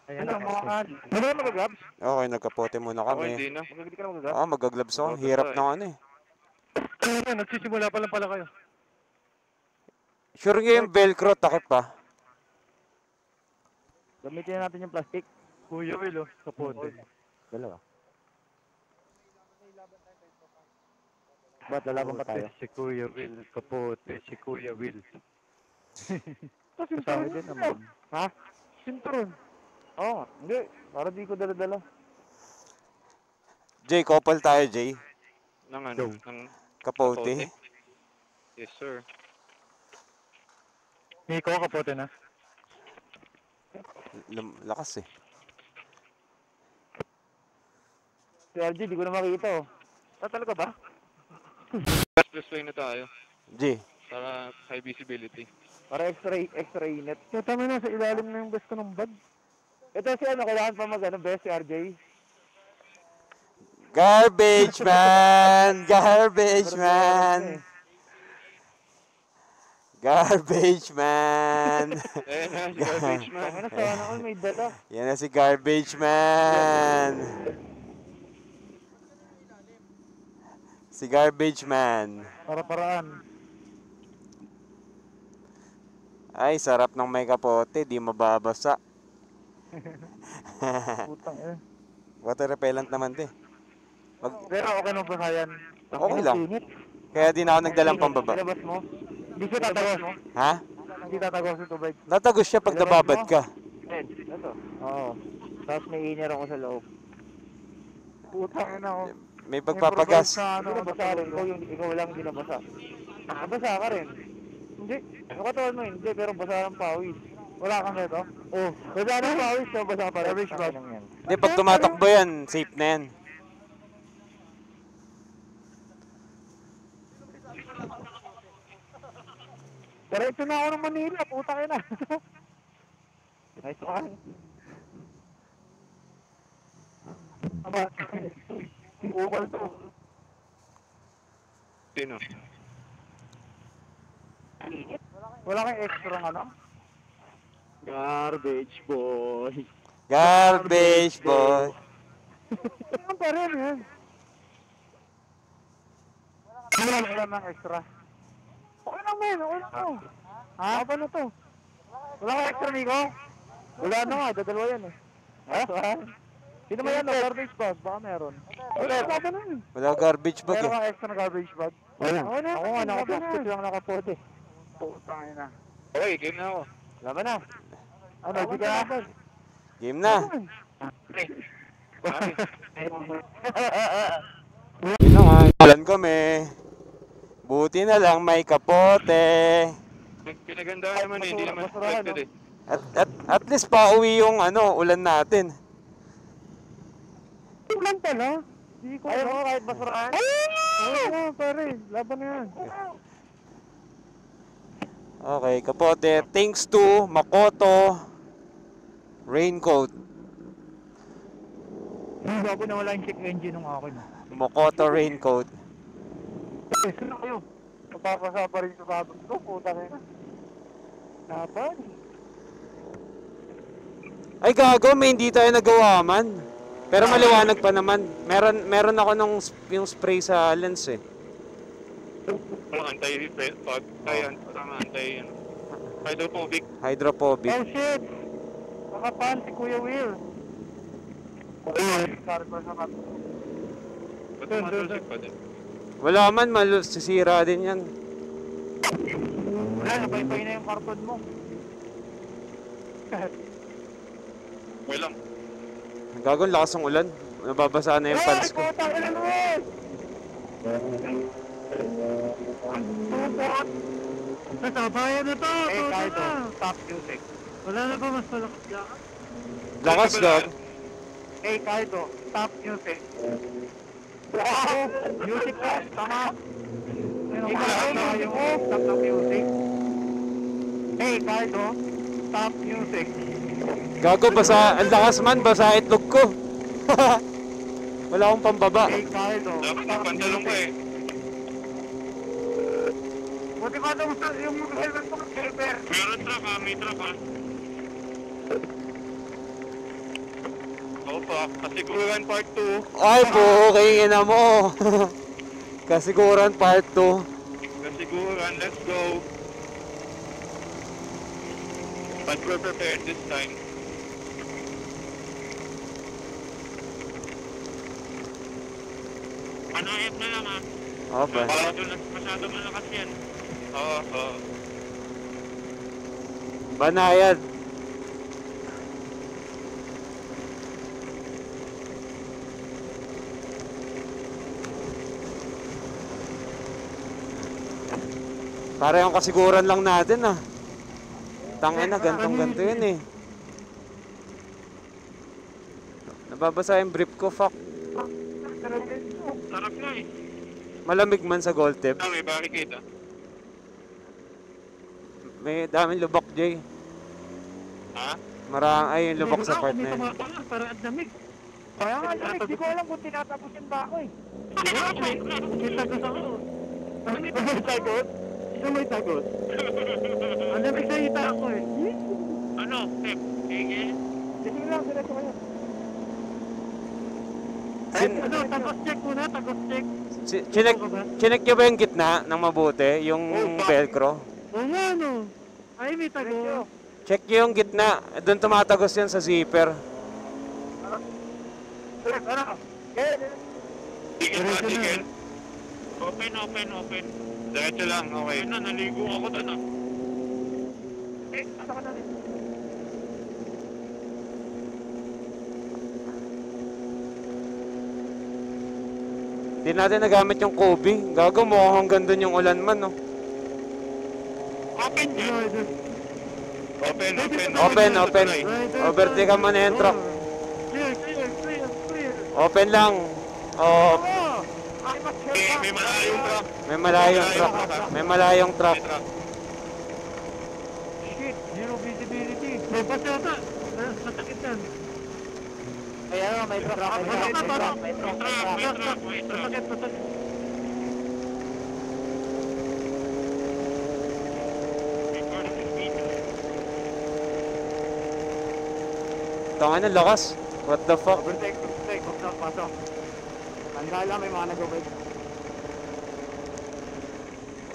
Ayan na mga ano na mag-gloves? Okay, nagkapote muna Okay, kami. hindi na. Hindi ka na mag-gloves? Oo, mag-gloves ako. Hirap ng ano eh. Kaya nagsisimula pa lang pala kayo. Sure nga yung velcro, takip pa. Gamitin natin yung plastic. Kuya Will, oh. Kapote. Dalawa. Ba't lalaban pa tayo? Si Kuya Will. Kapote. Si Kuya Will. Kasama din naman. Ha? Sinturon. Oo, hindi. Para di ko dala-dala. Jay, couple tayo, Jay. Ng ano? Ng Kapote. Yes, sir. Miko, kapote na. Lakas eh. Si RJ, di ko na makita, oh. Talaga ba? Plus way na tayo. Jay. Para high visibility. Para extra init. So, tama na, sa ilalim na yung best ko ng bag. Ito si ano, kailangan pa best si RJ. Garbage man! Garbage man! Garbage man! Eh, si garbage man. Ano, sana all may dala. Yan na si Garbage man! Si Garbage man. Para-paraan. Ay, sarap ng may kapote, di mababasa. Putang eh. Water repellent naman to eh. Pero okay nung basayan. Okay lang. Kaya di na ako nagdalang pambaba. Ilabas mo. Hindi siya tatagos mo. Ha? Hindi tatagos yung tubig. Natagos siya pag nababad ka. Ito. Oo. Tapos may inner ako sa loob. Putang ina ako. May pagpapagas. Hindi nabasa rin. Ikaw lang hindi nabasa. Nabasa ka rin. Hindi. Nakatawa mo hindi. Pero basa ng pawis. Wala kang ito? Oo. Basa ng pawis. So basa pa rin. Garbage bag. Hindi, pag tumatakbo yan, safe na yan. Diretso na ako ng Manila. Putang ina. Nice one. Aba. Ukal to. Sino? Wala kang extra ano? Garbage boy. Garbage boy. Ano pa rin yan? Wala ng extra. Okay lang men, okay lang to. Ha? Apa na to? Wala kang extra, Nico? Wala na nga, dadalawa yan eh. Ha? Sino ba yan? Garbage bag? Baka meron. Wala pa na yun. Wala garbage bag Meron eh. kang extra na garbage bag? Wala. Ako nga, naka-plastic lang nakapote. Putang ina. Okay, game na ako. Laban na. Ano, di ka na? Game na. Ulan kami. Buti na lang may kapote. Pinaganda naman eh, hindi naman affected eh. At least pauwi yung ulan natin. Ulan pala. Hindi ko ayaw mo kahit basuraan. Oo, pare. Laban na yan. Okay, kapote. Thanks to Makoto Raincoat. Bago na wala yung check engine ng akin. Makoto Raincoat. Sino kayo? Napapasa pa rin sa sabon ko. Puta na. Laban. Ay gago, may hindi tayo nagawa man. Pero maliwanag pa naman. Meron ako yung spray sa lens eh. Walang anti-fog, hydrophobic. Hydrophobic. Oh shit! Nakapan si Kuya Will. Sorry pa sa kat. Ba't tumatalsik pa din? Wala man, sisira din yan. Wala, napay-pay na yung karton mo. Okay lang. Gago, lakas ng ulan. Nababasa na yung pants ko. Ay, putang ina mo! Nasabayan na to! Kahit to, stop music. Wala na ba mas malakas dyan? Lakas, dog. Kahit to, stop music. Wow! Music na, tama! Stop the music. Kahit to, stop music. Gago, basa. Ang lakas man, basa itlog ko. Wala akong pambaba. Kahit to, Dapat yung pantalon ko eh. buti ka daw yung helmet mo, silver. Meron truck ha, may truck ha. Opa, kasiguran part 2. Ay po, okay na mo. Kasiguran part 2. Kasiguran, let's go. But we're prepared this time. Panayap na lang ha. Opa. Masyado malakas yan. Oo, oo. Banayad. Para yung kasiguran lang natin ah. Tangin na, gantong-ganto yun eh. Nababasa yung brief ko, fuck. Sarap na eh. Malamig man sa gold tip. May barricade ah. May daming lubak, Jay. Ha? Ay, yung lubak sa part na yun. Para ang damig. Kaya nga, lamig. Di ko alam kung tinatapusin ba ako eh. May tagas ako. May tagot? Sino may tagot? Ang damig na hita ako eh. Ano? Step? Sige. Sige lang, diretso kayo. Ano? Tagos check muna. Tagos check. Chinek nyo ba yung gitna ng mabuti? Yung velcro? Oo nga no. Ay may tago. Check nyo yung gitna. Doon tumatagos yan sa zipper. Tigil ba, tigil? Open, open, open. Diretso lang, okay. Ayun na, naligo ako doon ah. Asa ka na rin? Hindi natin nagamit yung Kobe. Gago mo hanggang doon yung ulan man, no? Open dyan. Open, open. Open, open. Overtake mo na yung truck. Clear, clear, clear, clear. Open lang. Oh, May malayong truck. may malayong truck. May malayong truck. May truck. Shit, zero visibility. May pasyata. Masakit yan. Ay, ano, may truck. Masakit na parang. May truck. May truck, may truck. Masakit, masakit. Tangin na lakas. What the fuck? Overtake, overtake. Pasok. Tanda lang, may mga nag-overtake.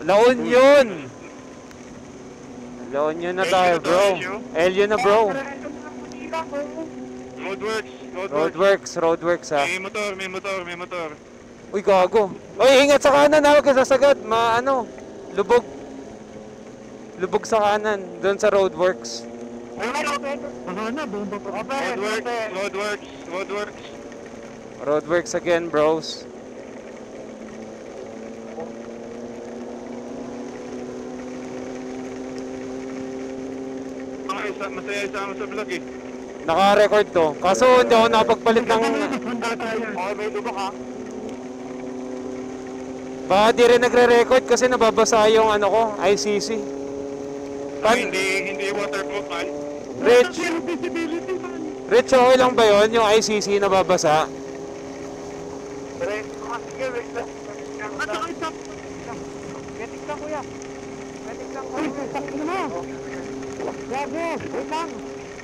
La Union! La Union na tayo, bro. Elio na, bro. Roadworks, Roadworks, roadworks, ha. May motor, may motor, may motor. Uy, gago. Uy, ingat sa kanan, ha. Huwag ka sasagad. Lubog. Lubog sa kanan. Doon sa roadworks. Baka na, bomba pa. Roadworks, roadworks, roadworks. Roadworks again, bros. Masaya isama sa vlog eh. Naka-record to. Kaso hindi ako nakapagpalit ng... Handa tayo. Okay, may lubak ha. Baka di rin nagre-record kasi nababasa yung ano ko, ICC. Hindi waterproof man. Rich, Zero visibility man. Rich, okay lang ba yun? Yung ICC nababasa? Sige, wait lang. At saka isang. Metik lang, kuya. Metik lang. Sakit na mo. Gago, wait lang.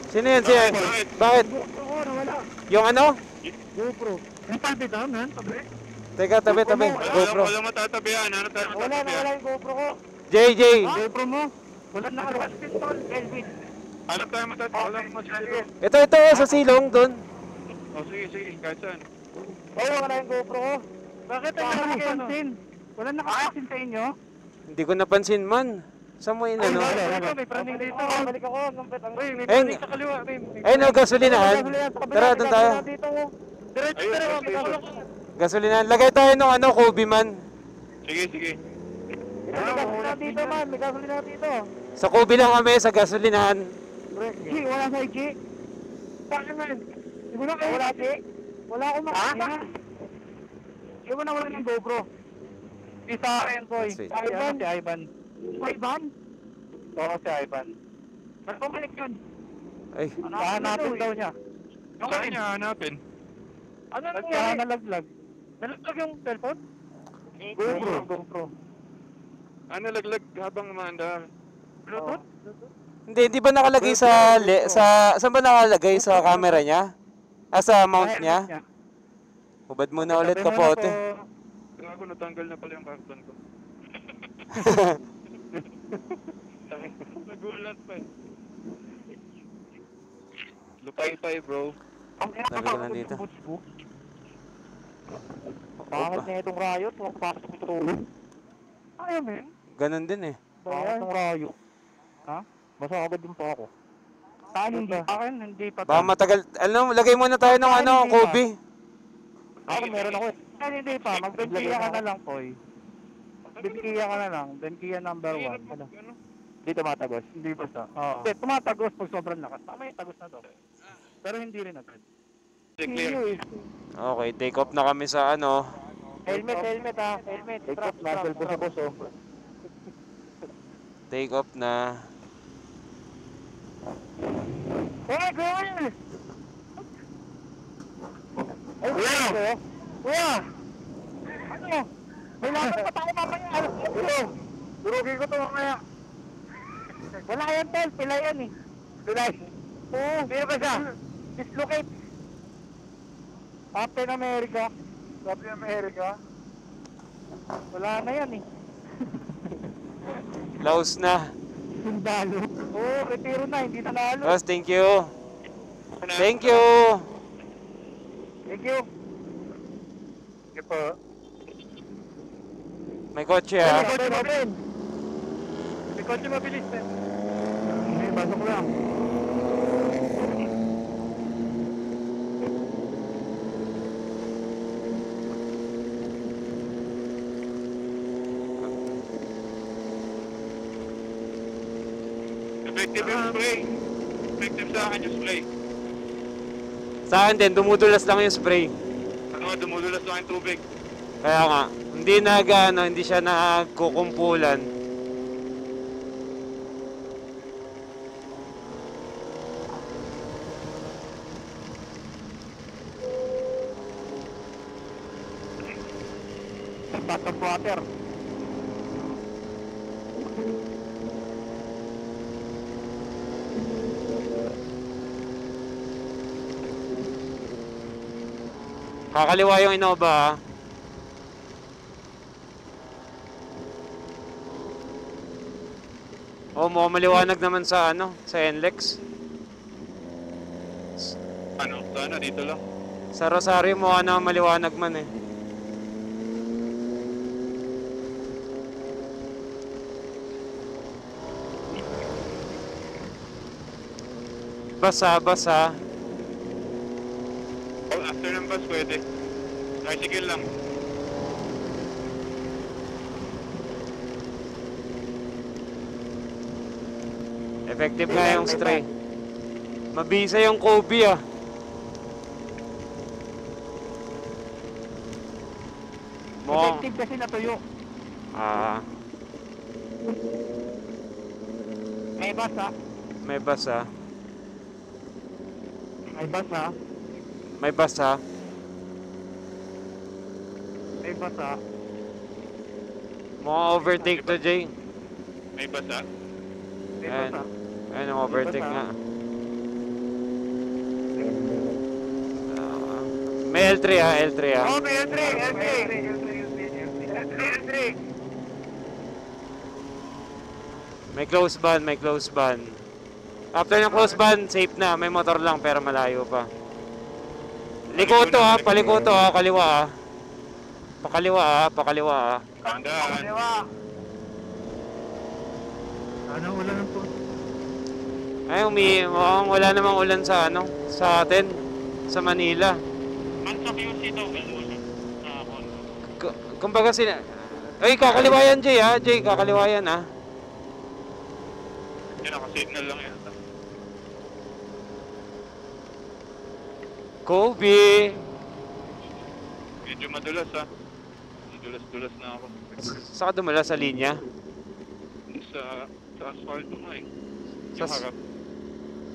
Sino yan? Sino yan? Bakit? Oo, nawala. Yung ano? GoPro. May tabi down, man. Tabi. Teka, tabi. GoPro. Walang matatabihan. Ano tayo Wala, nawala matatabihan? yung GoPro ko. JJ. GoPro mo? Wala nakalabas pistol, Elvin. Ano tayo matatabihan? Walang matatabihan. Ito, sa silong doon. O sige, sige. Kahit saan. Oo, wala yung GoPro ko. Bakit tayo nakapansin? Wala nakapansin sa inyo? Hindi ko napansin man. Saan mo yun, ano? May praning dito. Balik ako. Numpet ang... Uy, may Ayun. praning sa kaliwa. Ay, no, gasolinahan. Tara, doon tayo. Diretso, Ayun, diretso. okay. Gasolinahan. Lagay tayo ng ano, Kobe man. Sige, sige. May gasolina dito man, may gasolina dito. Sa Kobe lang kami, sa gasolinahan. G, wala sa G. Bakit man? Hindi mo na kayo. Wala G? Wala akong makakita. Hindi mo na wala ng GoPro. Di sa akin, boy. Sweet. Ivan? Si Ivan. Ivan? Oo, si Ivan. Ba't bumalik yun? Ay, Hanapin daw niya. Saan niya hanapin? Ano nangyari? Nalaglag. Nalaglag yung cellphone? GoPro. Ano laglag habang umaandar? Bluetooth? Hindi ba nakalagay sa saan ba nakalagay sa camera niya? Ah, sa mount niya? Hubad mo na ulit kapote. Gago, natanggal na pala yung karton ko. Nagulat pa eh. Lupay-pay bro. Ang Dami ko lang dito. Bakit na itong riot? Makapasok ko tulog. Ayaw, men. Ganon din eh. Bakit itong riot? Ha? Basta agad din po ako. Saan hindi? Akin, hindi pa. Baka matagal. Ano, lagay muna tayo ng ano, Kobe. Ako, meron ako eh. Saan hindi pa? Mag-Benkia ka na lang, Poy. Benkia ka na lang. Benkia number 1. Ano? Hindi tumatagos. Hindi basta. Oo. Hindi, tumatagos pag sobrang lakas. Tama yung tagos na to. Pero hindi rin agad. Clear. Okay, take off na kami sa ano. Helmet ha. Helmet. Take off, muscle po sa boss oh. Take off na. Hey, girl! Ay, kuya! Kuya! Ano? May laban pa tayo mamaya. Ito. Durugin ko to mamaya. Wala yan, tol. Pilay yan eh. Pilay. Oo. Sino ba siya? Dislocate. Captain America. Captain America. Wala na yan eh. Laos na. Sundalo. Oo, retiro na. Hindi na nalo. Boss, thank you. Thank you. Thank you. Sige po. May kotse May ah. kotse mabilis. May kotse mabilis eh. Okay, pasok lang. Effective yung spray. Effective sa akin yung spray. Sa akin din, dumudulas lang yung spray. Ano, dumudulas lang yung tubig. Kaya nga, hindi siya nagkukumpulan. Bottom water. Kakaliwa yung Innova ah. Oh, mukhang maliwanag naman sa ano, sa NLEX. Ano, sana dito lang. Sa Rosario mukha na maliwanag man eh. Basa. Oh, after ng bus pwede. Tricycle lang. Effective nga yung stray. Mabisa yung Kobe ah. Mukhang, Effective kasi natuyo. ah, May basa. may basa. May basa. May basa. May basa. Mukhang overtake to, Jay. May basa. May Ayan. basa. Ayun ang overtake basa. nga. Ah, may L3 ah, L3 ah. Oh, may L3. L3. May close ban. After ng close ban, safe na. May motor lang pero malayo pa. Liko to ha, paliko to ha, kaliwa ha. Pakaliwa ha. Tandaan. Ano, wala nang po. Ay, mukhang wala namang ulan sa ano, sa atin, sa Manila. Mansak yung sitaw. Kumbaga ay, kakaliwa yan, Jay ha. Jay, kakaliwa yan ha. Yan, nakasignal lang yan. Kobe! Medyo madulas ha. Madulas-dulas na ako. Saka dumala sa linya. Sa asphalt mo eh. Sa Yung harap.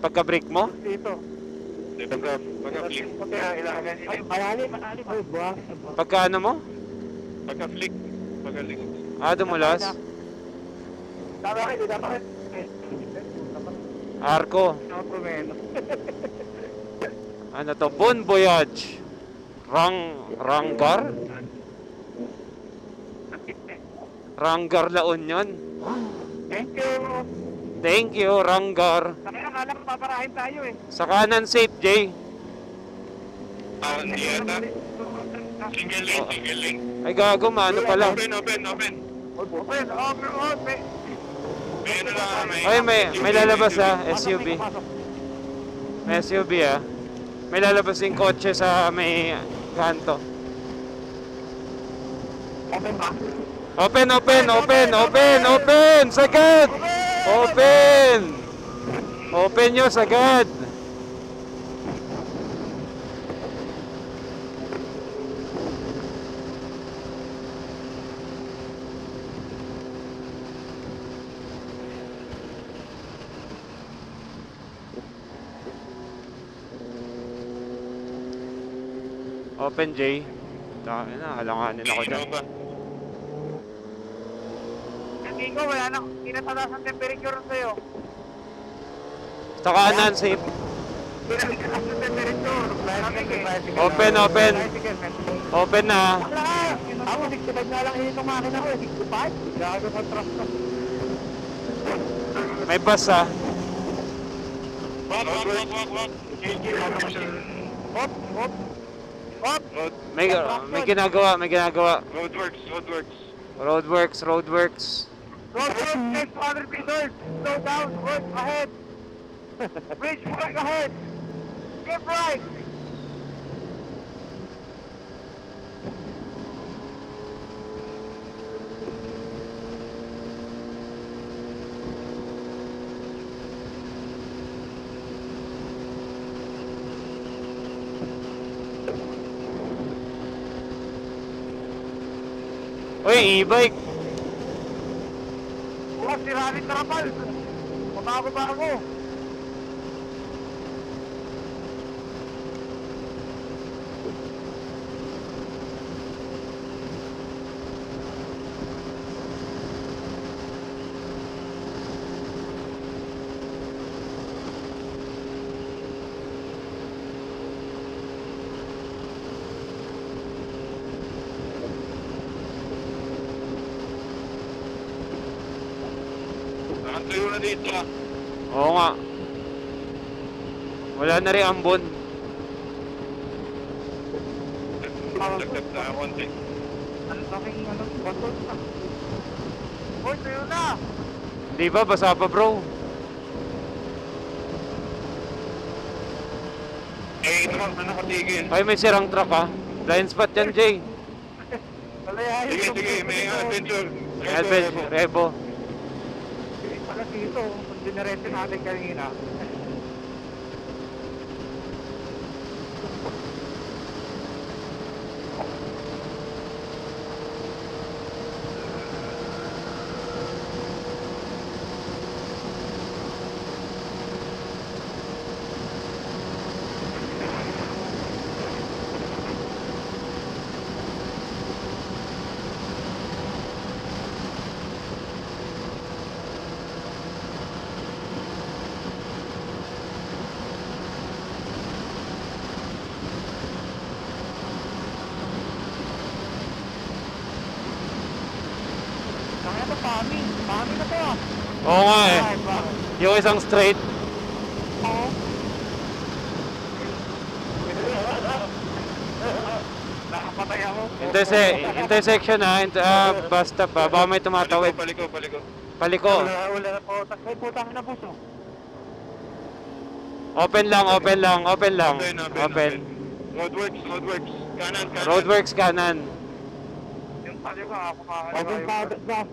pagka-break mo? Dito. Di, pagka-flick. Ay, malalim. Ay, buwang. Pagka ano mo? Pagka-flick. Pagka-link. Ah, dumulas? Tama kayo, dapat. Arco. Ako promeno. Ano to? Bon Voyage. Ranggar? Ranggar La Union. Thank you. Thank you, Ranggar. Nakakala ko paparahin tayo eh. Sa kanan safe, Jay. Hindi yata. Single lane, single lane. Ay gago, maano pala. Open. Open, open. May ano lang, Ay, may lalabas SUV. May SUV May lalabas yung kotse sa may kanto. Open ba? Open! Sagad! Open nyo, sagad! Open, Jay. Dami na, halanganin ako dyan. Innova. Hindi ko, wala na. Tinatalas ang temperature sa'yo. Sa kanan, safe. Tinatalas ang temperature. Open. Open na. Wala ka! Ako, 65 na lang yung makina ko. 65? Gago sa truck ko. May bus Walk. Hop! May ginagawa. Roadworks. Roadworks. Next 100 meters. Slow down. Work ahead. Bridge work ahead. Keep right. Uy, e-bike. Bukas si Rally Tarapal. Mabago ba ako? Nakasayo na dito. Oo nga. Wala na rin ambon. Dagdag na konti. Ano laking batot na. Hoy, tayo na! Di ba? Basa pa, bro. Ito na nakatigil. Ay, may sirang truck Blind spot yan, Jay. Malayahin. Sige, may adventure. Adventure, Revo. Pala dito, kung dinarete natin kanina. Kaya ito, Pami na to Oo nga Ay, Yung isang straight. Oo. Nakapatay ako. Intersection bus stop Baka may tumatawid. Paliko. Paliko. Wala na po. Ay, putang na puso. Open lang. Open. Roadworks. Kanan. Roadworks kanan. Yung pali ko, ako makakaliwa.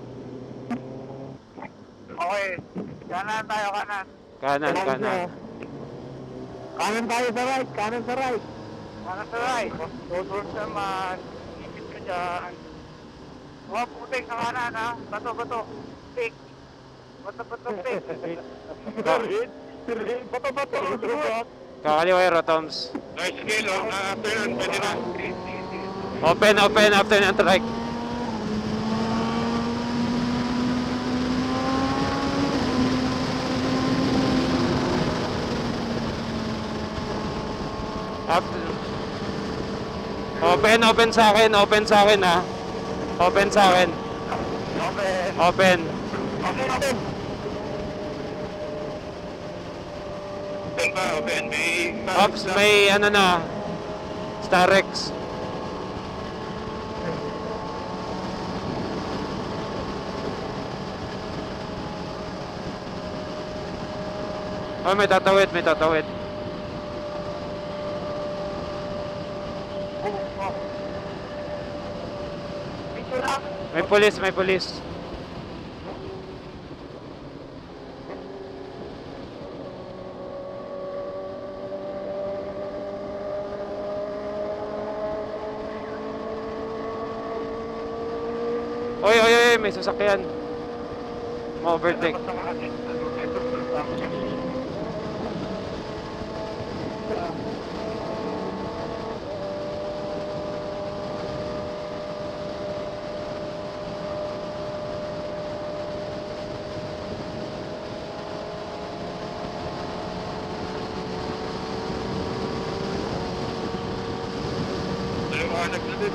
Okay. Kanan tayo, kanan. Kanan. Kanan tayo sa right. Kanan sa right. Roadworks naman. Isip ka dyan. Oh, putik sa kanan ha. Bato. Tik. Bato, tik. Bato. Kakaliwa yung Rotoms. Nice scale, after nun, pwede na. Open after ng trike. After. Open sa akin ha. Open sa akin. Open. Open. Open. Open ba? Open. Ops, may ano na. Starex. Oh, may tatawid. May pulis. Oy, may sasakyan. Ma-overtake. Maliwanag na din.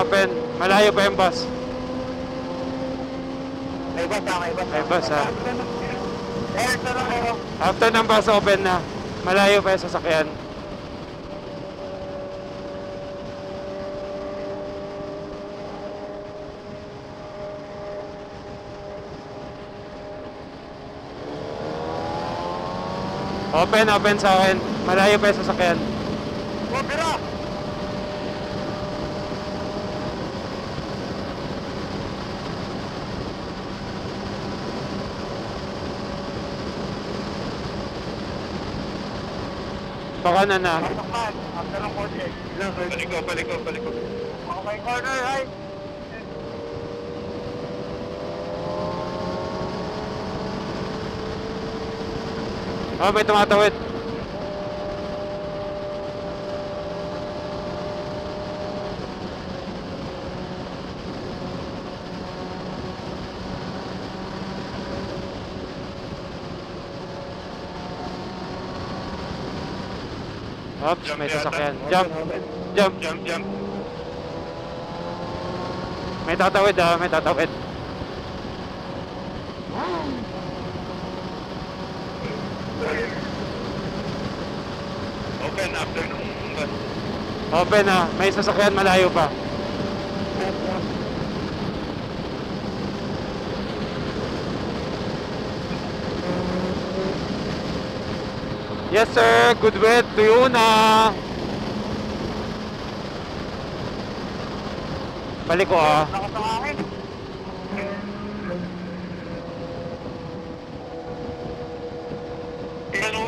Open. Malayo pa yung bus. May bus ha. May bus ha. Ito na kayo. After ng bus, open na. Malayo pa yung sasakyan. Open sa akin. Malayo pa yung sasakyan. Bira! Baka na. Pasok after ng kotse. Paliko. Okay, corner right. Oh, may tumatawid. Oops, may sasakyan. Jump. Jump. May tatawid ha, may tatawid. Open after nung bus. Open ha, may sasakyan malayo pa. Yes sir, good wet to you na. Balik ko ha. Nakasangangin.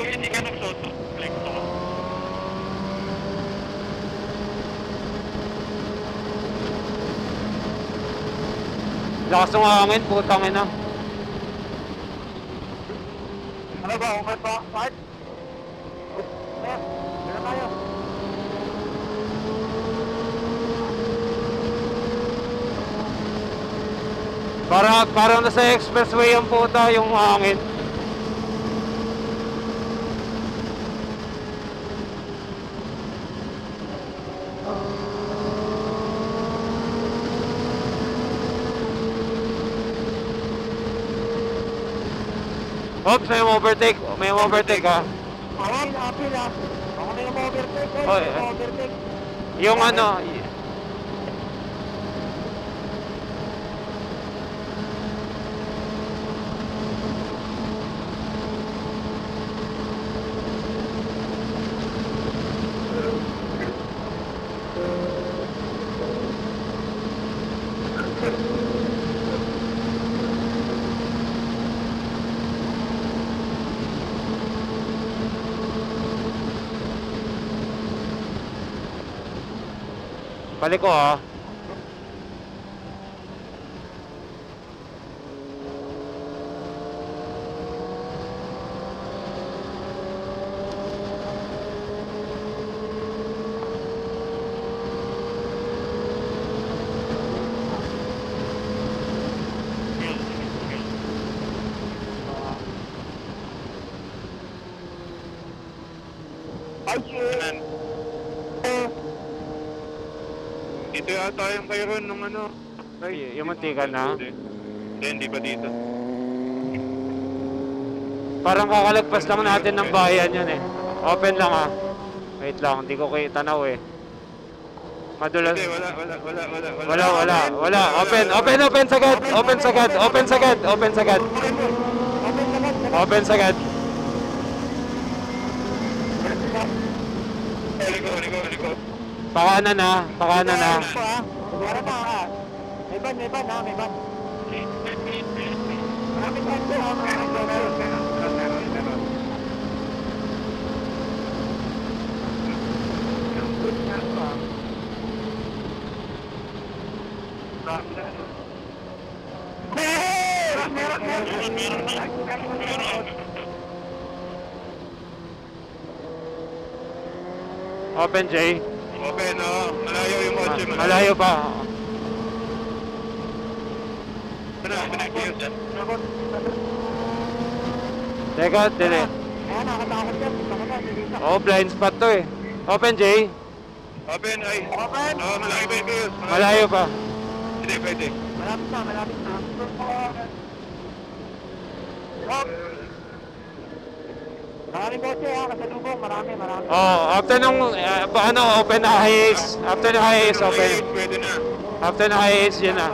Hindi ka nagsoto. Like to. Lakas ng hangin, putang ina. Ano ba? Okay pa? Part? Ayan. Meron tayo. Parang nasa expressway ang puta yung hangin. Oops, may overtake ha. Apil ha. Ako na yung overtake. Oh, yeah. Overtake. Yung ano, balik ko ha. Kanan. Dito yata yung kay Ron nung ano. Yung muntikan na. Hindi pa dito. Parang kakalagpas lang natin ng bayan yun eh. Open lang ah. Wait lang, hindi ko tanaw eh. Madulas. Hindi, wala. Wala. Open sagad. Open sagad. Liko. Pakanan na. Meron pa ha. May ban ha, may ban. Maraming ban po ha, meron. Open Jay. Open, oh. Malayo yung kotse. Malayo pa. Pinag-clear dyan. Teka, dili. Ayan, nakatakot yan. Dito. Oh, blind spot to eh. Open Jay. Open, ay. Open. Oo, malaki pa yung clears. Malayo pa. Hindi, pwede. Malapit na. Stop. Maraming kotse ha, kasalubong. Marami. Oh, after nung open na high ace. After na high ace, open. Pwede na. After na high ace, yun na.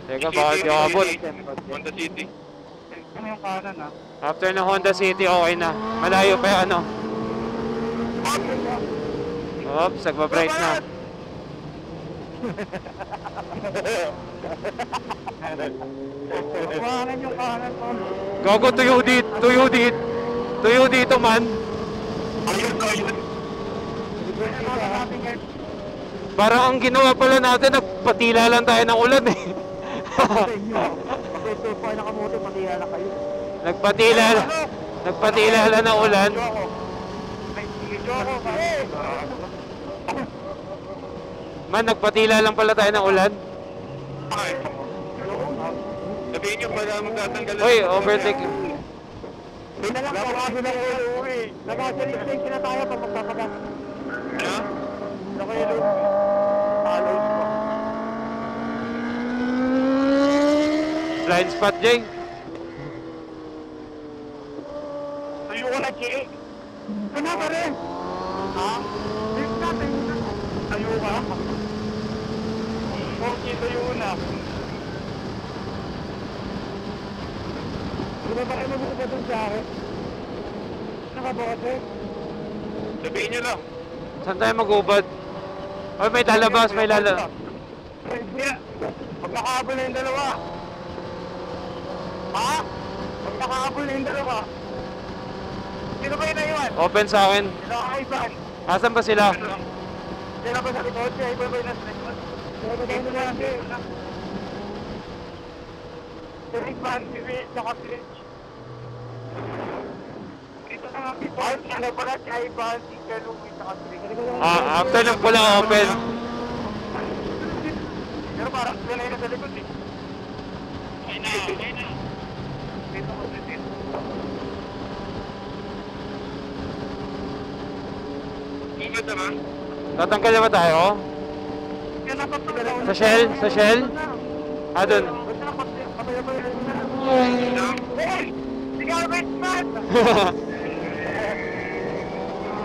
Teka, bakit yung abot? Honda City. Ano yung kanan ha? After ng Honda City, okay na. Malayo pa yung ano. Oops, nagpa-bright na. Kanan yung kanan ko. Gago, tuyo dito man. Parang ang ginawa pala natin, nagpatila lang tayo ng ulan eh. Ito po ay nakamoto, patila na kayo. Nagpatila lang ng ulan. Man, nagpatila lang pala tayo ng ulan. Ay. Sabihin nyo pala magtatanggal. Uy, overtake. Hindi na lang, kawago na ulo eh. Nag-gasoline na tayo pag magpapagas. Ano? Nakayalo. Halos ko. Blind spot, Jay. Tayo ko na, Jay. Ito na pa rin. Ha? Tayo na. Tayo ka? Okay, tayo na. Ano ba kayo magbuka doon sa akin? Nakabukat eh. Sabihin nyo lang. Saan tayo mag-ubad? Ay, may lalabas. Hindi. Magkakahabol na yung dalawa. Ha? Magkakahabol na yung dalawa. Sino ba yun na yun? Open sa akin. Sino ka iban? Asan ba sila? Sino ba sa likod? Siya iba ba yun nasa likod? Sino ba yun nasa likod? Si Rick Van, si Rich, saka si Rich. Ito na nga, Ivan. Ano ba na si Ivan, si Kalumi, saka si Rich. After ng pula, open. Pero parang sila yun nasa likod eh. Okay na. Dito ko si Rich. Bumad naman. Tatanggal na ba tayo? Sa Shell? Dun.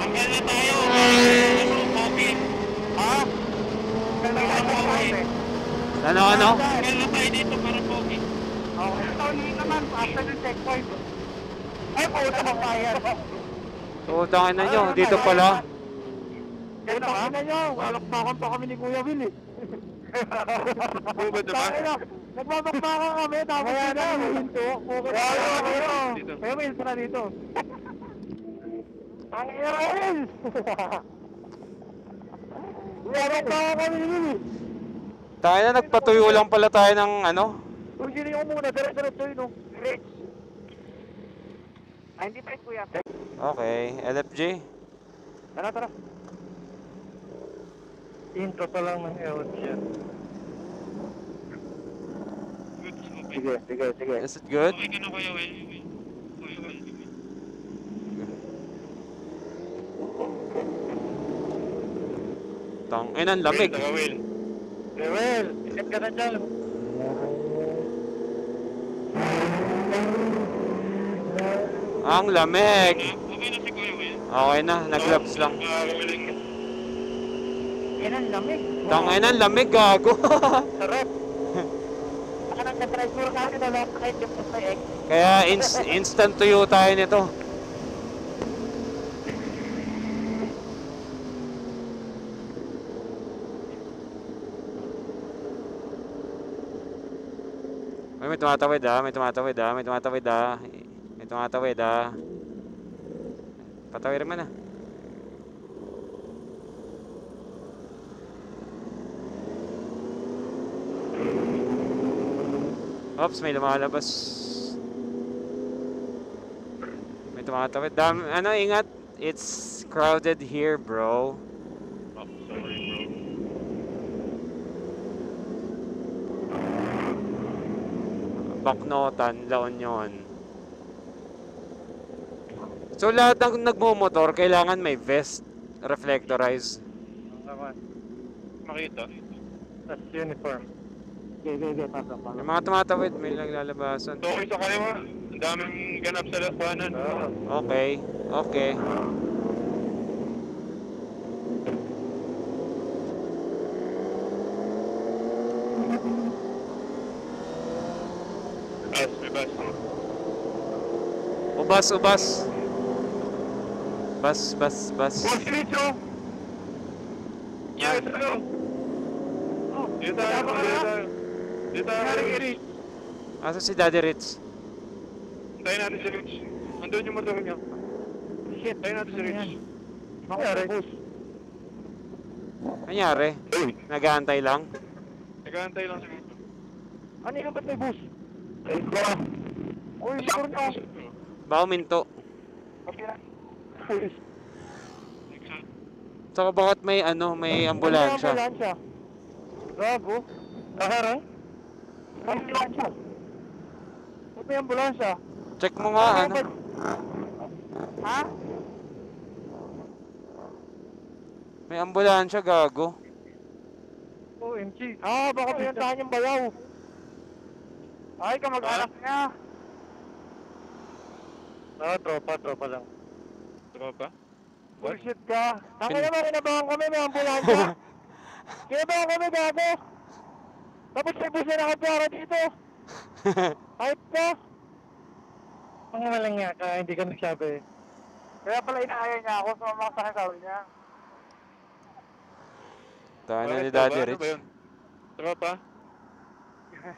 Hanggang na tayo. Pogi. Ha? Ano? Hanggang na tayo dito para pogi. Okay, ito naman, after the checkpoint. Ay, puta ka fire. Tutangin na nyo, dito pala. Dito ka na nyo, walakbakan pa kami ni Kuya Will eh. Bumad naman. Nagbabakbakan kami, tapos dito, hinto. Dito. Kaya may ilsa na dito. Ang Israel! Walakbakan kami ni Will eh. Tayo na, nagpatuyo lang pala tayo ng ano. Uy, sino yung muna, dire-diretso yun oh. Rich. Ay, hindi pa yun Kuya. Okay, LFG. Tara. Intro pa lang ng ewan siya. Sige. Is it good? Okay ka na kayo, Will. Tang, ang lamig. Will. Well, ikat ka na dyan. Ang lamig. Okay na si Kuya Will. Okay na, nag-gloves lang. Yan ang lamig. Tang, ang lamig, gago. Sarap. Baka nagka-drive tour ka na lang kahit yung sa X. Kaya instant tuyo tayo nito. Ay, may tumatawid ah, may tumatawid ah, may tumatawid ah. May tumatawid ah. Patawid naman ah. Oops, may lumalabas. May tumatawid. Ano, ingat. It's crowded here, bro. Oh, sorry bro. Baknotan, La Union. So lahat ng nagmumotor, kailangan may vest, reflectorize. Makita. That's uniform. Okay, pasok. Yung mga tumatawid, may naglalabasan. So, okay sa kaliwa. Ang daming ganap sa lakbanan. Okay, okay. Bus, may bus. Ubas, ubas. Bus. Sirito! Yes, ano? Dito tayo. Dito tayo. Asa si Daddy Ritz? Tayo natin si Rich. Andun yung motor niya. Shit, Tayo natin si Rich. Nangyari? Nangyari? Nag-aantay lang? Nag-aantay lang si Rich. Ano yung ba't may bus? Uy, motor niya. Baka minto. Pulis. Saka bakit may ano, may ambulansya? Ambulansya. Gago. Kahara? May ambulansya. Ba't may ambulansya? Check mo nga, ano? Ha? May ambulansya, gago. OMG. Ah, baka pinuntahan yung bayaw. Ay, kamag-anak niya. Ah, tropa lang. Tropa? Bullshit ka. Tangin naman, kinabahan kami, may ambulansya. Kinabahan kami, gago. Tapos may bus na nakapara dito. Hype ka. Mga walang nga ka, hindi ka nagsabi. Kaya pala inaaya niya ako, sumama sa kasawal niya. Tayo na ni Bakit, Daddy tropa? Ano Rich. ba yun? Tropa?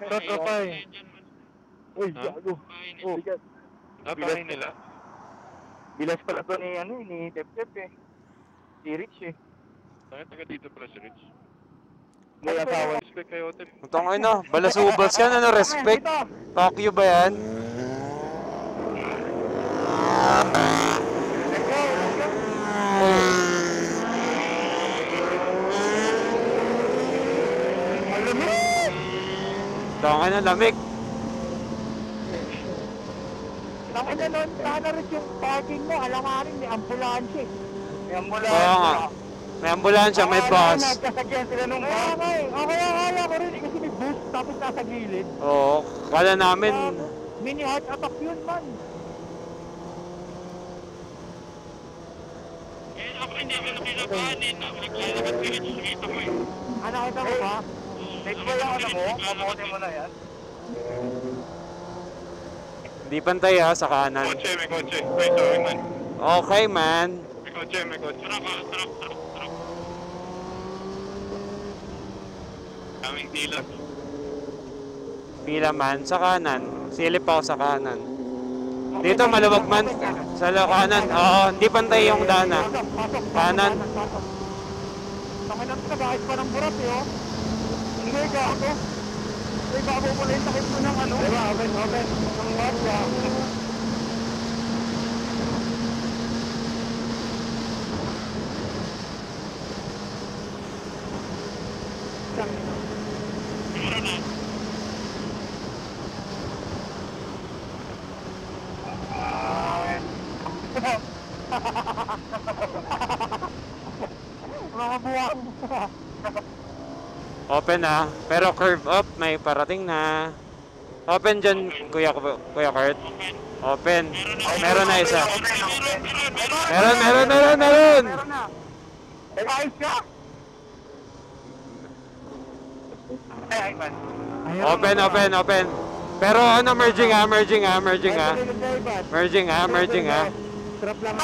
Tropa eh. Uy, Ha? gago. Oh, bigat. Napahin nila. Bilas pala to ni Tep eh. Si Rich eh. Taga dito pala si Rich. May asawa. Respect kay Otep. Tangay na, balasubas yan, ano, respect. Fuck you ba yan? Tangay na, lamig. Tangin na nun, sana rin yung parking mo, alanganin, may ambulansya eh. May ambulansya. Kaya nga. May ambulansya, may bus. Nagkasakyan sila nung bus. Kaya nga eh, ako akala ko rin kasi may bus tapos nasa gilid. Oo, kala namin. Mini heart attack yun man. Eh, ako hindi ako nakilabanin. Naglalakad si Rich. Nakita ko eh. Nakita mo ba? Next ba yung ano mo? Kamote mo na yan? Hindi pantay ha, sa kanan. May kotse. Wait, sorry man. Okay, man. May kotse. Truck. Kaming tila. Pila man, sa kanan. Silip ako sa kanan. Dito, maluwag man. Sa kanan. Oo, hindi pantay yung dana. Kanan. Tangin na sa bakit pa ng burat eh oh. Hindi ka ako. Ay, baka mo mula yung takip mo ng ano. Diba, open. Ang watcha. Mga buwang. Open na. Pero curve up, may parating na. Open dyan, Kuya Kurt. Open. Meron na isa. Meron. Meron na. Ayos ka? Ay, man. Open. Pero ano, merging ha. Merging ha. Trap lang.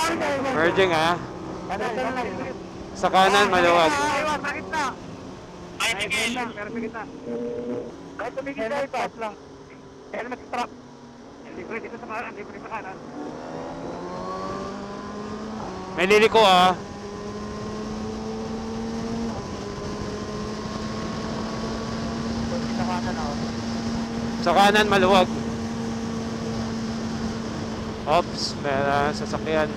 Merging ha. Sa kanan, maluwag. Aywan, sakit na. Ay, sige. Pero sige na. Kahit tumigil na ipas lang. Helmet strap. Libre dito sa kanan, libre sa kanan. May liliko ha. Sa kanan ako. Sa kanan, maluwag. Ops, may sasakyan.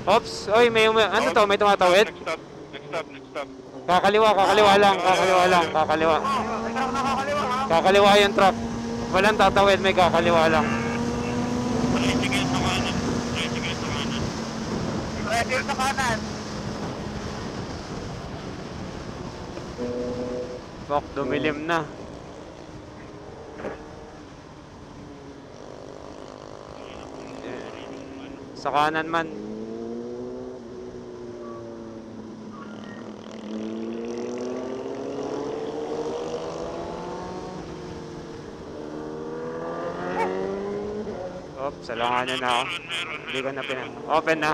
Ops, oy, may ano to, may tumatawid? Next stop. Kakaliwa lang. Ikaw nakakaliwa ha. Kakaliwa yung truck. Walang tatawid, may kakaliwa lang. Tricycle sa kanan. Ready sa kanan. Fuck, dumilim na. Sa kanan man. Oops, salanganin na ako. Hindi ko na pinag... Open na.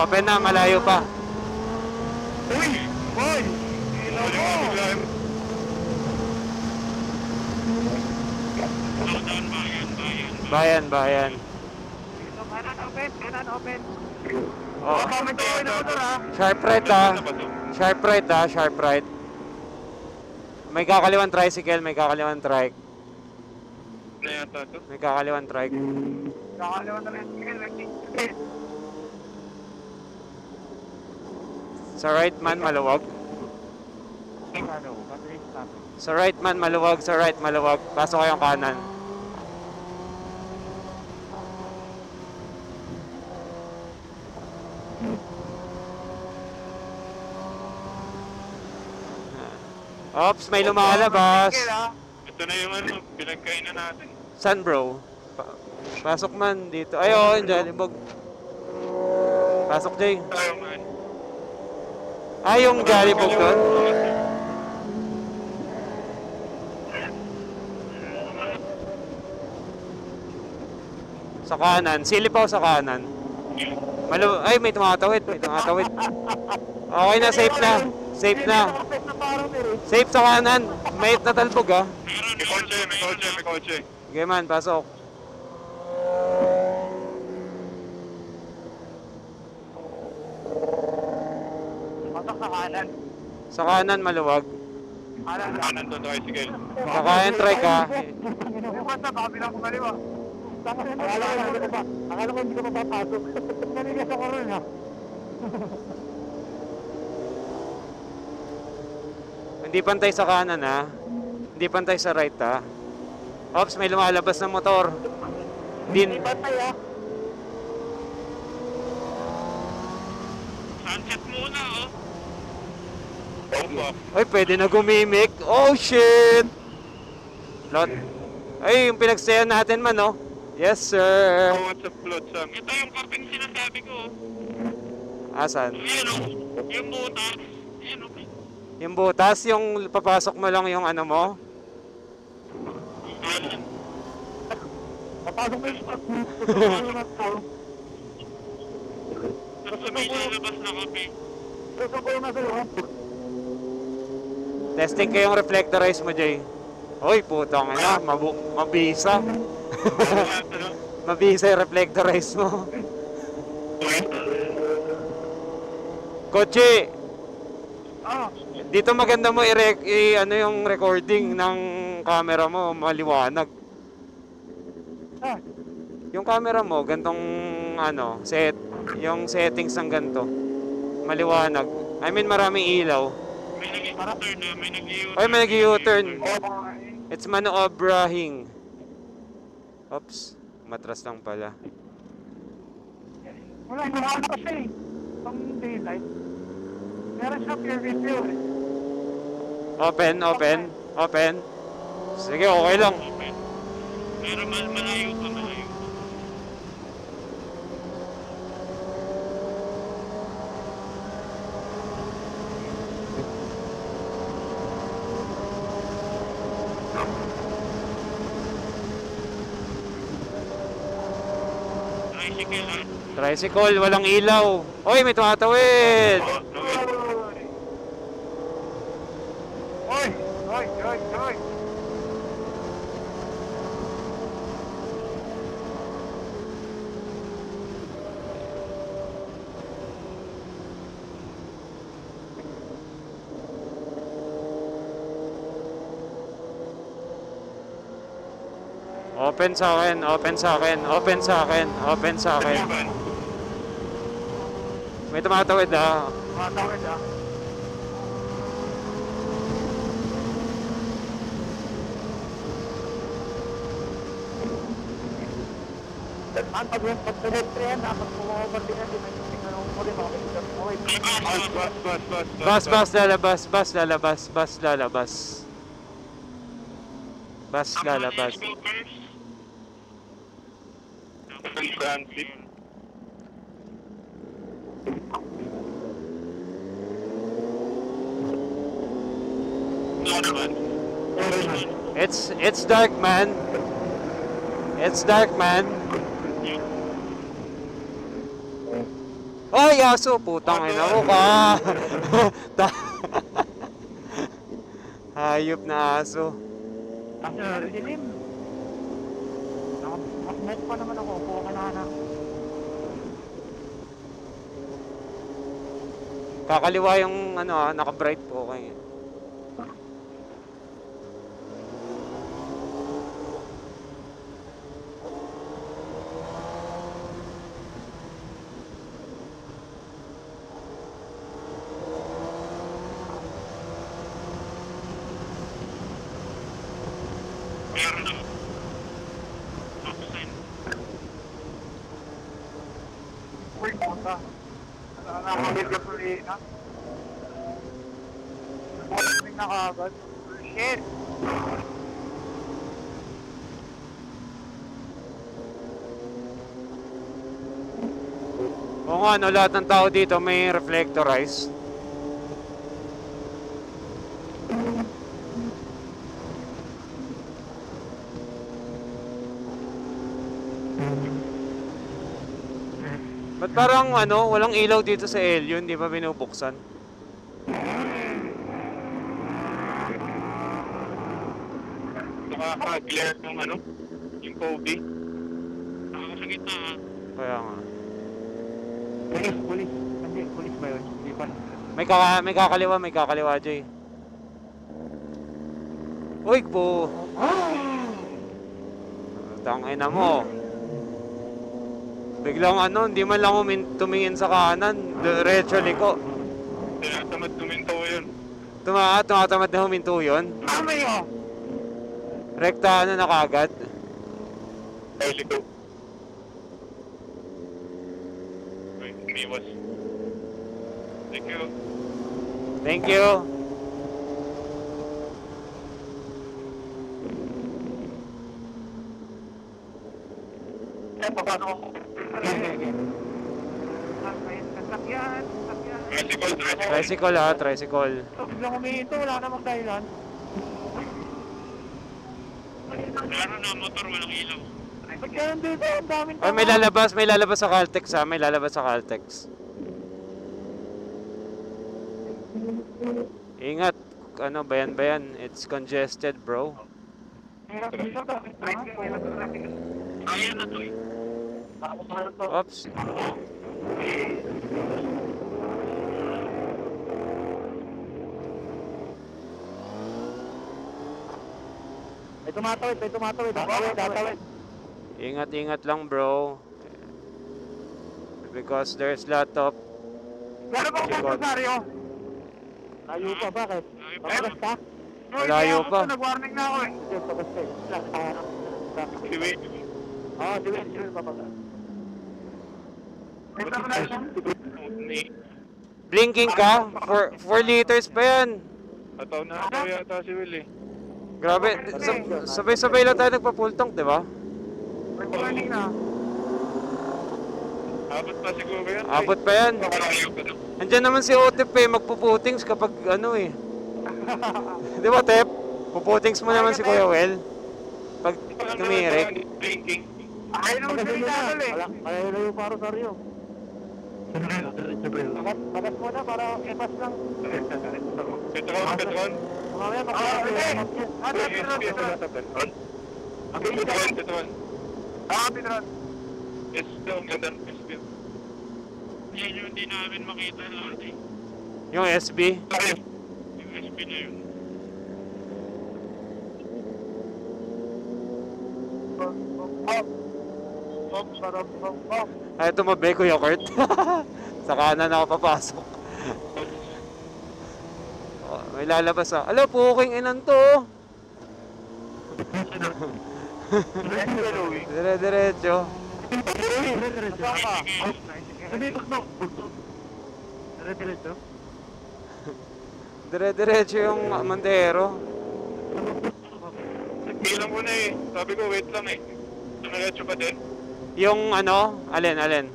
Open na, malayo pa. Uy! Boy! Bayan. Kanan open. Oh, May tuloy na motor ha. sharp right. Sharp right. May kakaliwan tricycle, may kakaliwan trike. Na yata to. May kakaliwan trike. Kakaliwan na rin. Sa right man, maluwag. Sa right man, maluwag. Pasok kayong kanan. Ops, may lumalabas. Ito na yung ano, pinagkainan natin. San bro? Pasok man dito. Ay, oo, dyan, ibog. Pasok, Jay. Tayo man. Ay, yung Jollibog doon. Sa kanan. Silipaw sa kanan. Ay, may tumatawid. Okay na, safe na. Safe sa kanan. May natalbog ah. May kotse. Okay man, pasok. Pasok sa kanan. Sa kanan, maluwag. Kanan to, tricycle. Sa kanan, trike ah. Basta, baka bilang kumaliwa. Akala ko hindi ko mapapasok. Nanigas ako rin ha. Hindi pantay sa kanan ha. Hindi pantay sa right ha. Ops, may lumalabas na motor. Hindi pantay ha. Sunset muna, oh. Ay, pwede na gumimik. Oh, shit! Lot. Ay, yung pinagsayan natin man, oh. Yes, sir. What's up, Flotsam? Ito yung kaping sinasabi ko, oh. Asan? Ayan, oh. Yung butas. Ayan, oh. Yung butas, yung papasok mo lang yung ano mo. Ayan. Papasok mo yung Tapos may lalabas na kape. gusto ko yung nasa loob. Testing ko yung reflectorize mo, Jay. Uy, putang ina, mabisa. Mabisa yung reflectorize mo. Kotse, Ah, dito maganda mo ano yung recording ng camera mo, maliwanag. ah. Yung camera mo, gantong ano, yung settings ng ganto. Maliwanag. I mean, maraming ilaw. May nag-u-turn na, may nag-u-turn. Ay, may nag-u-turn. It's manoobrahing. Oops. Matras lang pala. Wala, hindi naman kasi. Pang daylight. Meron siya pure video eh. Open, open, open. Sige, okay lang. Pero malayo pa, malayo. Tricycle, ha? Tricycle, walang ilaw. Oy, may tumatawid. Oy! Oy! Oy! Oy! Open sa akin, open sa akin, open sa akin, open sa akin. May tumatawid ah. Matawid ah. Ang pag-pedestrian, dapat pumawabar din natin. Tingnan mo rin, makapagod mo. Bus, bus, lalabas, bus, lalabas, bus, lalabas. Bus, lalabas. It's dark, man. It's dark, man. Ay, aso, putang ina mo ka. Hayop na aso. Ang dilim. Nakasmoke pa naman ako. Kuha ka na. Kakaliwa yung ano, naka-bright po kayo. Meron na. Uy, puta. Nakakamit ka po rin, ha? Buhay na kagad. Shit! Oo nga, no, lahat ng tao dito may reflectorized. Ba't parang ano, walang ilaw dito sa Elyon, di ba binubuksan? Nakaka-glare ng ano, yung Kobe. Sa gitna, ha? Kaya nga. Pulis. Hindi, pulis ba yun? Hindi pa. May kakaliwa, Jay. Uy, po. Tangina mo. Biglang ano, hindi man lang tumingin sa kanan, diretso liko. Tinatamad tuminto yun. Tumatamad na huminto yun. Tama yun! Rekta ano na kagad. Ay, liko. Ay, umiwas. Thank you. Thank you. Eh, paano ako? Sasakyan. Tricycle. Tricycle. Biglang umihinto, wala namang dahilan. Meron na motor, walang ilaw. Ba't ganun dito? Ang daming Ay, may lalabas sa Caltex ha, may lalabas sa Caltex. Ingat, ano, bayan, it's congested, bro. Hirap dito, Ayan na to eh. Oops. May tumatawid. Tatawid. Ingat lang, bro. Because there's lot of... Gano'n ba Sikot. kung Rosario? Layo pa, bakit? Papagas ka? Malayo pa. Nag-warning na ako eh. Papagas ka eh. Siwi. Oo, si Will papagas. Blinking ka? 4 liters pa yan. Ataw na ataw yata si Will eh. Grabe, sabay-sabay lang tayo nagpa-full tank, di ba? Morning na. Abot pa siguro yan. Abot pa yan. Andiyan naman si Otep eh, magpuputings kapag ano eh. Di ba, Tep? Puputings mo naman si Kuya Well. Pag tumirik. Blinking. Ayaw naman sa rinatol eh. Ayaw na yung paro sa Rio. Bagas mo na para ipas lang. Petron. Mamaya makakapit. Petron. Petron. Yes, ang ganda ng SB. Yan yung hindi namin makita lagi. Yung SB. Yung SB na yun. Ay, tumabi, Kuya Kurt. Sa kanan ako papasok. Oh, may lalabas ah. Ala, puking inan to. Dire-diretso. Dire-diretso yung Montero. Bilang ko na eh. Sabi ko, wait lang eh. Dumiretso pa din. Yung ano, alin?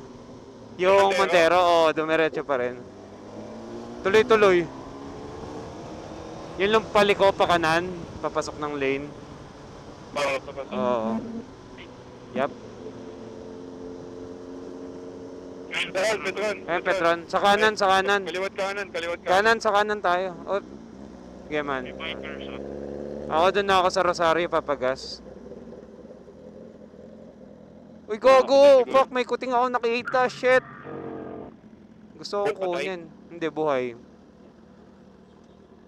Yung Montero, dumiretso pa rin. Tuloy-tuloy. Yung lang paliko pa kanan, papasok ng lane. Bawal pa pa. Oo. Yup. Petron. Ayun, Petron. Sa kanan. Kaliwat kanan. Kanan, sa kanan tayo. Oh, sige man. May bikers ah. Ako doon na ako sa Rosario, papagas. Uy, gogo! Fuck, may kuting ako nakita. Shit! Gusto kong kunin. Hindi, buhay.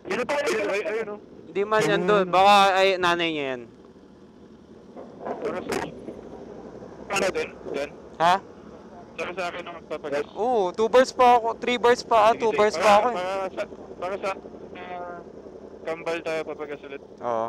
Ayun o. Hindi man yan doon. Baka ay nanay niya yan. Ano din? Diyan? Ha? Saka sa akin ang magpapagas. Oo, 2 bars pa ako. 3 bars pa. 2 bars pa ako eh. Para sa kambal tayo papagas ulit. Oo.